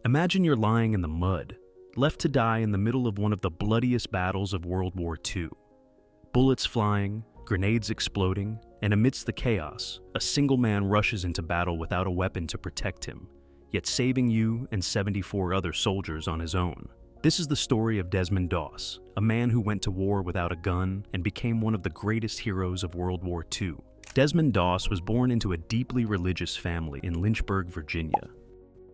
Imagine you're lying in the mud, left to die in the middle of one of the bloodiest battles of World War II. Bullets flying, grenades exploding, and amidst the chaos, a single man rushes into battle without a weapon to protect him, yet saving you and 74 other soldiers on his own. This is the story of Desmond Doss, a man who went to war without a gun and became one of the greatest heroes of World War II. Desmond Doss was born into a deeply religious family in Lynchburg, Virginia.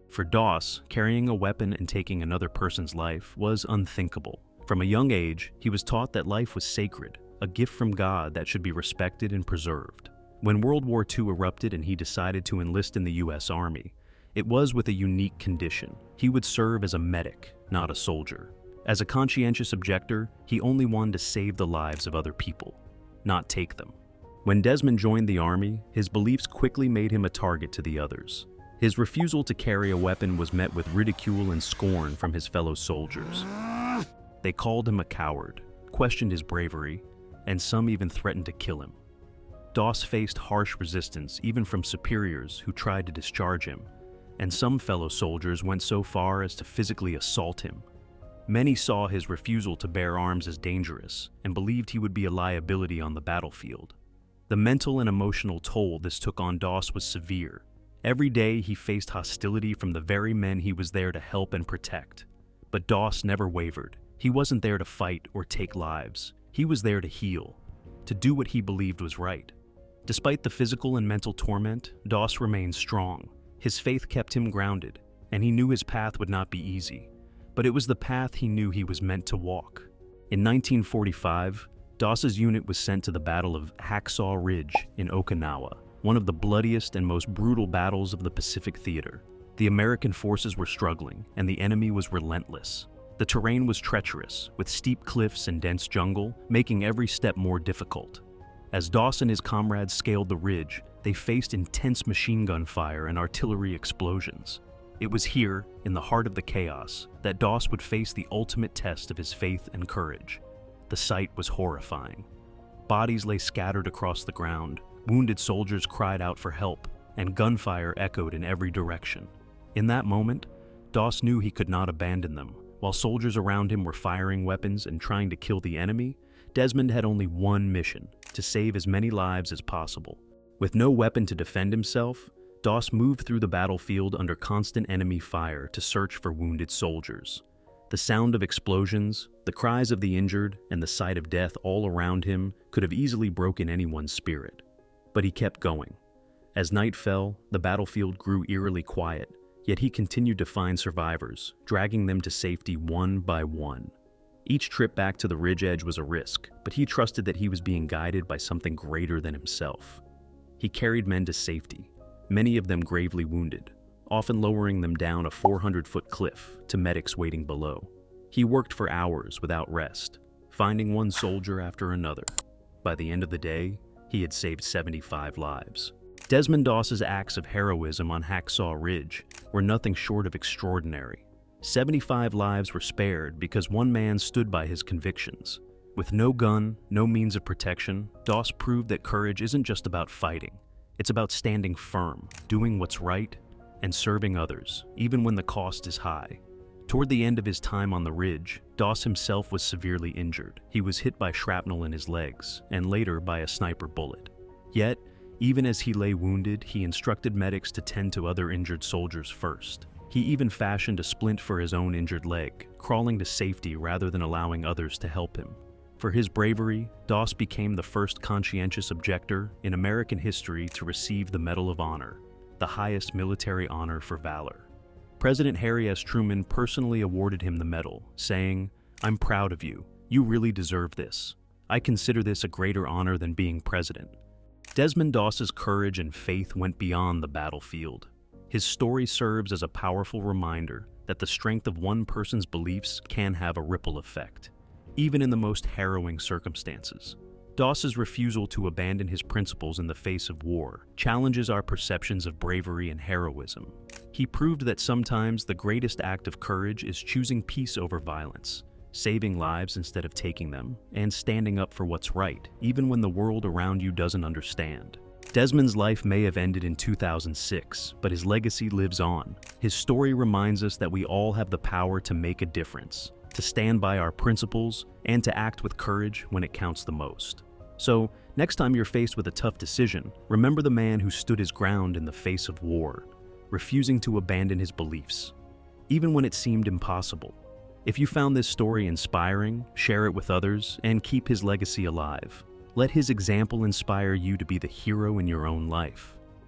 For Doss, carrying a weapon and taking another person's life was unthinkable. From a young age, he was taught that life was sacred, a gift from God that should be respected and preserved. When World War II erupted and he decided to enlist in the U.S. Army, it was with a unique condition. He would serve as a medic, not a soldier. As a conscientious objector, he only wanted to save the lives of other people, not take them. When Desmond joined the Army, his beliefs quickly made him a target to the others. His refusal to carry a weapon was met with ridicule and scorn from his fellow soldiers. They called him a coward, questioned his bravery, and some even threatened to kill him. Doss faced harsh resistance even from superiors who tried to discharge him, and some fellow soldiers went so far as to physically assault him. Many saw his refusal to bear arms as dangerous and believed he would be a liability on the battlefield. The mental and emotional toll this took on Doss was severe. Every day he faced hostility from the very men he was there to help and protect. But Doss never wavered. He wasn't there to fight or take lives. He was there to heal, to do what he believed was right. Despite the physical and mental torment, Doss remained strong. His faith kept him grounded, and he knew his path would not be easy. But it was the path he knew he was meant to walk. In 1945, Doss's unit was sent to the Battle of Hacksaw Ridge in Okinawa, one of the bloodiest and most brutal battles of the Pacific Theater. The American forces were struggling, and the enemy was relentless. The terrain was treacherous, with steep cliffs and dense jungle, making every step more difficult. As Doss and his comrades scaled the ridge, they faced intense machine gun fire and artillery explosions. It was here, in the heart of the chaos, that Doss would face the ultimate test of his faith and courage. The sight was horrifying. Bodies lay scattered across the ground, wounded soldiers cried out for help, and gunfire echoed in every direction. In that moment, Doss knew he could not abandon them. While soldiers around him were firing weapons and trying to kill the enemy, Desmond had only one mission: to save as many lives as possible. With no weapon to defend himself, Doss moved through the battlefield under constant enemy fire to search for wounded soldiers. The sound of explosions, the cries of the injured, and the sight of death all around him could have easily broken anyone's spirit. But he kept going. As night fell, the battlefield grew eerily quiet, yet he continued to find survivors, dragging them to safety one by one. Each trip back to the ridge edge was a risk, but he trusted that he was being guided by something greater than himself. He carried men to safety, many of them gravely wounded, often lowering them down a 400-foot cliff to medics waiting below. He worked for hours without rest, finding one soldier after another. By the end of the day, he had saved 75 lives. Desmond Doss's acts of heroism on Hacksaw Ridge were nothing short of extraordinary. 75 lives were spared because one man stood by his convictions. With no gun, no means of protection, Doss proved that courage isn't just about fighting. It's about standing firm, doing what's right, and serving others, even when the cost is high. Toward the end of his time on the ridge, Doss himself was severely injured. He was hit by shrapnel in his legs, and later by a sniper bullet. Yet, even as he lay wounded, he instructed medics to tend to other injured soldiers first. He even fashioned a splint for his own injured leg, crawling to safety rather than allowing others to help him. For his bravery, Doss became the first conscientious objector in American history to receive the Medal of Honor, the highest military honor for valor. President Harry S. Truman personally awarded him the medal, saying, "I'm proud of you. You really deserve this. I consider this a greater honor than being president." Desmond Doss's courage and faith went beyond the battlefield. His story serves as a powerful reminder that the strength of one person's beliefs can have a ripple effect, even in the most harrowing circumstances. Doss's refusal to abandon his principles in the face of war challenges our perceptions of bravery and heroism. He proved that sometimes the greatest act of courage is choosing peace over violence, saving lives instead of taking them, and standing up for what's right, even when the world around you doesn't understand. Desmond's life may have ended in 2006, but his legacy lives on. His story reminds us that we all have the power to make a difference, to stand by our principles, and to act with courage when it counts the most. So, next time you're faced with a tough decision, remember the man who stood his ground in the face of war, refusing to abandon his beliefs, even when it seemed impossible. If you found this story inspiring, share it with others, and keep his legacy alive. Let his example inspire you to be the hero in your own life.